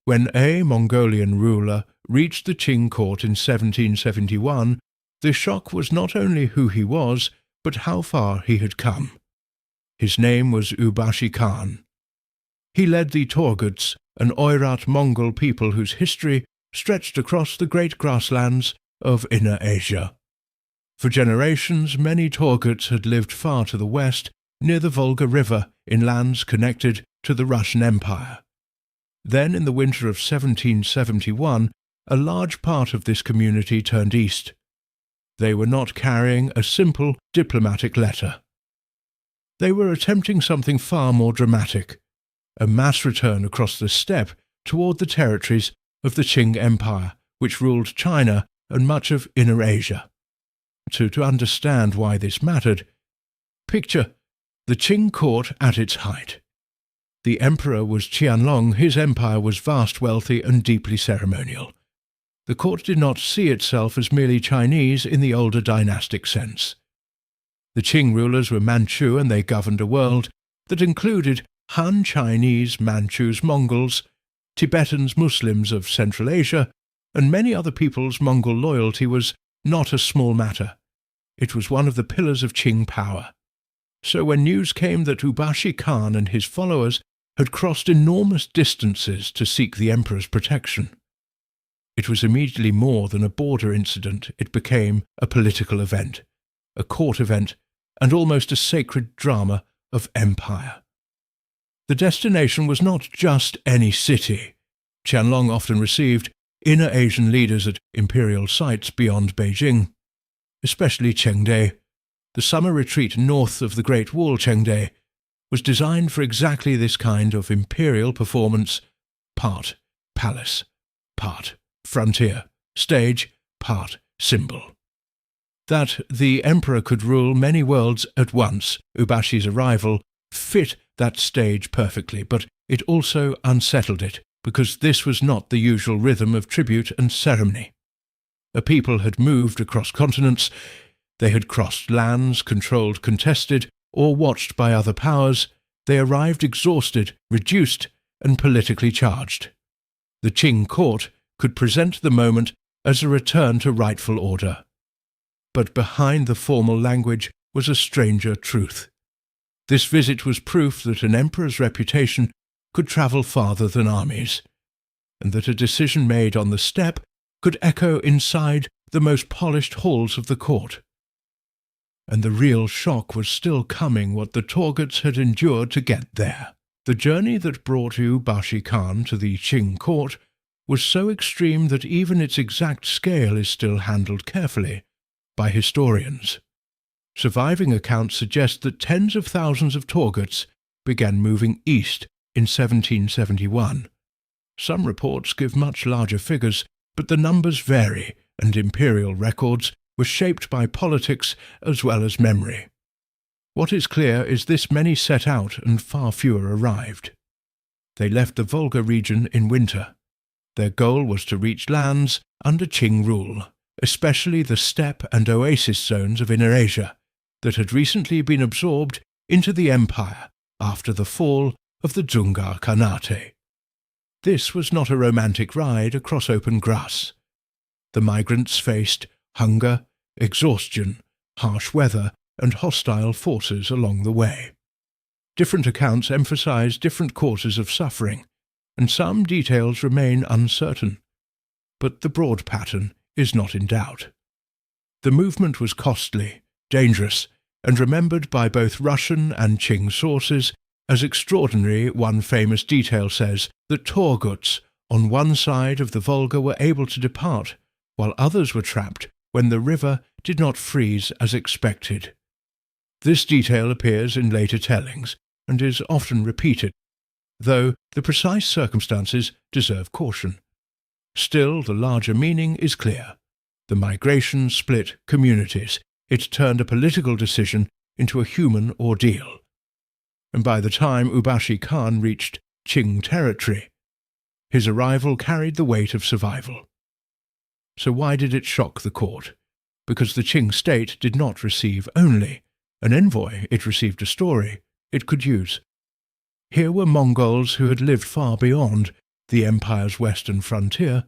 When a Mongolian ruler reached the Qing court in 1771, the shock was not only who he was, but how far he had come. His name was Ubashi Khan. He led the Torguts, an Oirat Mongol people whose history stretched across the great grasslands of Inner Asia. For generations, many Torguts had lived far to the west, near the Volga River, in lands connected to the Russian Empire. Then, in the winter of 1771, a large part of this community turned east. They were not carrying a simple diplomatic letter. They were attempting something far more dramatic, a mass return across the steppe toward the territories of the Qing Empire, which ruled China and much of Inner Asia. To understand why this mattered, picture the Qing court at its height. The emperor was Qianlong. His empire was vast, wealthy, and deeply ceremonial. The court did not see itself as merely Chinese in the older dynastic sense. The Qing rulers were Manchu, and they governed a world that included Han Chinese, Manchus, Mongols, Tibetans, Muslims of Central Asia, and many other peoples. Mongol loyalty was not a small matter. It was one of the pillars of Qing power. So when news came that Ubashi Khan and his followers had crossed enormous distances to seek the emperor's protection, it was immediately more than a border incident. It became a political event, a court event, and almost a sacred drama of empire. The destination was not just any city. Qianlong often received Inner Asian leaders at imperial sites beyond Beijing, especially Chengde. The summer retreat north of the Great Wall, Chengde, was designed for exactly this kind of imperial performance, part palace, part frontier, stage, part symbol. That the emperor could rule many worlds at once, Ubashi's arrival fit that stage perfectly, but it also unsettled it, because this was not the usual rhythm of tribute and ceremony. A people had moved across continents. They had crossed lands, controlled, contested, or watched by other powers. They arrived exhausted, reduced, and politically charged. The Qing court could present the moment as a return to rightful order. But behind the formal language was a stranger truth. This visit was proof that an emperor's reputation could travel farther than armies, and that a decision made on the steppe could echo inside the most polished halls of the court. And the real shock was still coming, what the Torguts had endured to get there. The journey that brought Ubashi Khan to the Qing court was so extreme that even its exact scale is still handled carefully by historians. Surviving accounts suggest that tens of thousands of Torguts began moving east in 1771. Some reports give much larger figures, but the numbers vary, and imperial records were shaped by politics as well as memory. What is clear is this: many set out and far fewer arrived. They left the Volga region in winter. Their goal was to reach lands under Qing rule, especially the steppe and oasis zones of Inner Asia that had recently been absorbed into the empire after the fall of the Dzungar Khanate. This was not a romantic ride across open grass. The migrants faced hunger, exhaustion, harsh weather, and hostile forces along the way. Different accounts emphasize different causes of suffering, and some details remain uncertain, but the broad pattern is not in doubt. The movement was costly, dangerous, and remembered by both Russian and Qing sources as extraordinary. One famous detail says that Torguts on one side of the Volga were able to depart, while others were trapped when the river did not freeze as expected. This detail appears in later tellings and is often repeated, though the precise circumstances deserve caution. Still, the larger meaning is clear. The migration split communities. It turned a political decision into a human ordeal. And by the time Ubashi Khan reached Qing territory, his arrival carried the weight of survival. So why did it shock the court? Because the Qing state did not receive only an envoy, it received a story it could use. Here were Mongols who had lived far beyond the empire's western frontier,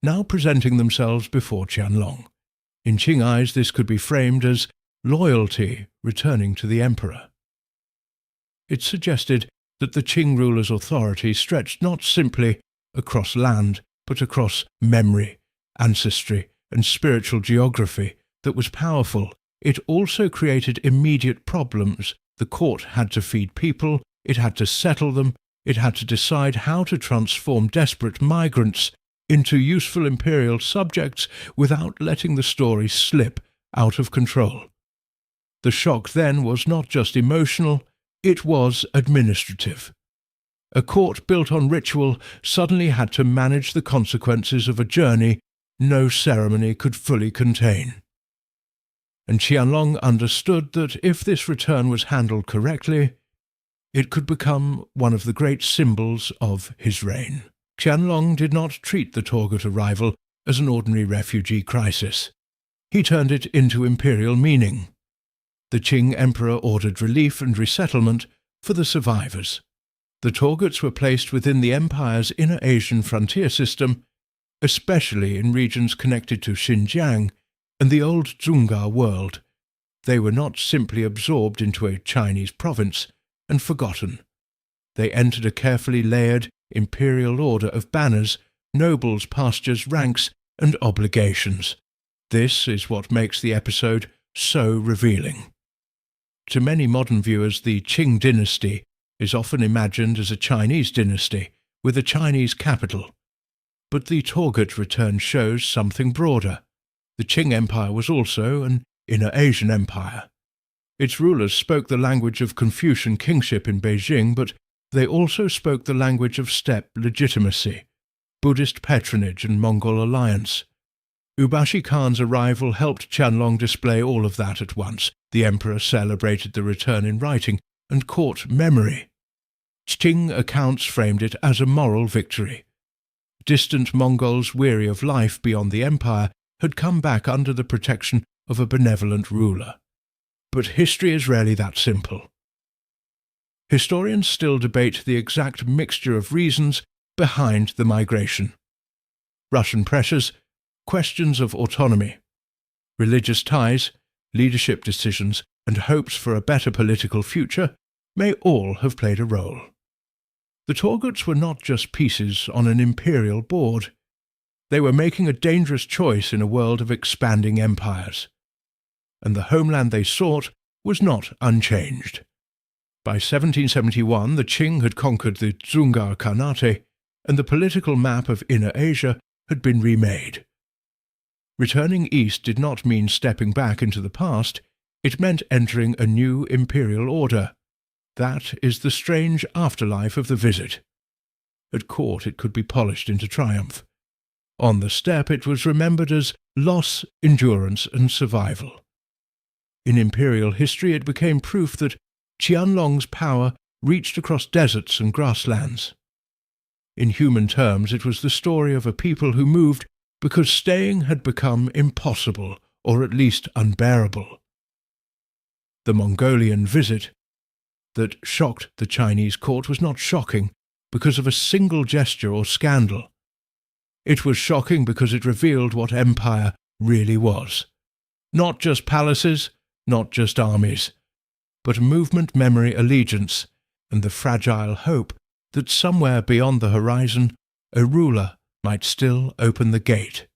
now presenting themselves before Qianlong. In Qing eyes, this could be framed as loyalty returning to the emperor. It suggested that the Qing ruler's authority stretched not simply across land, but across memory, ancestry, and spiritual geography that was powerful. It also created immediate problems. The court had to feed people, it had to settle them, it had to decide how to transform desperate migrants into useful imperial subjects without letting the story slip out of control. The shock then was not just emotional, it was administrative. A court built on ritual suddenly had to manage the consequences of a journey no ceremony could fully contain. And Qianlong understood that if this return was handled correctly, it could become one of the great symbols of his reign. Qianlong did not treat the Torgut arrival as an ordinary refugee crisis. He turned it into imperial meaning. The Qing emperor ordered relief and resettlement for the survivors. The Torguts were placed within the empire's inner Asian frontier system, especially in regions connected to Xinjiang and the old Dzungar world. They were not simply absorbed into a Chinese province and forgotten. They entered a carefully layered imperial order of banners, nobles, pastures, ranks, and obligations. This is what makes the episode so revealing. To many modern viewers, the Qing dynasty is often imagined as a Chinese dynasty with a Chinese capital. But the Torgut return shows something broader. The Qing Empire was also an inner Asian empire. Its rulers spoke the language of Confucian kingship in Beijing, but they also spoke the language of steppe legitimacy, Buddhist patronage, and Mongol alliance. Ubashi Khan's arrival helped Qianlong display all of that at once. The emperor celebrated the return in writing and court memory. Qing accounts framed it as a moral victory. Distant Mongols, weary of life beyond the empire, had come back under the protection of a benevolent ruler. But history is rarely that simple. Historians still debate the exact mixture of reasons behind the migration. Russian pressures, questions of autonomy, religious ties, leadership decisions, and hopes for a better political future may all have played a role. The Torguts were not just pieces on an imperial board. They were making a dangerous choice in a world of expanding empires. And the homeland they sought was not unchanged. By 1771, the Qing had conquered the Dzungar Khanate, and the political map of Inner Asia had been remade. Returning east did not mean stepping back into the past, it meant entering a new imperial order. That is the strange afterlife of the visit. At court it could be polished into triumph. On the steppe it was remembered as loss, endurance, and survival. In imperial history it became proof that Qianlong's power reached across deserts and grasslands. In human terms, it was the story of a people who moved because staying had become impossible, or at least unbearable. The Mongolian visit that shocked the Chinese court was not shocking because of a single gesture or scandal. It was shocking because it revealed what empire really was. Not just palaces, not just armies, but movement, memory, allegiance, and the fragile hope that somewhere beyond the horizon a ruler might still open the gate.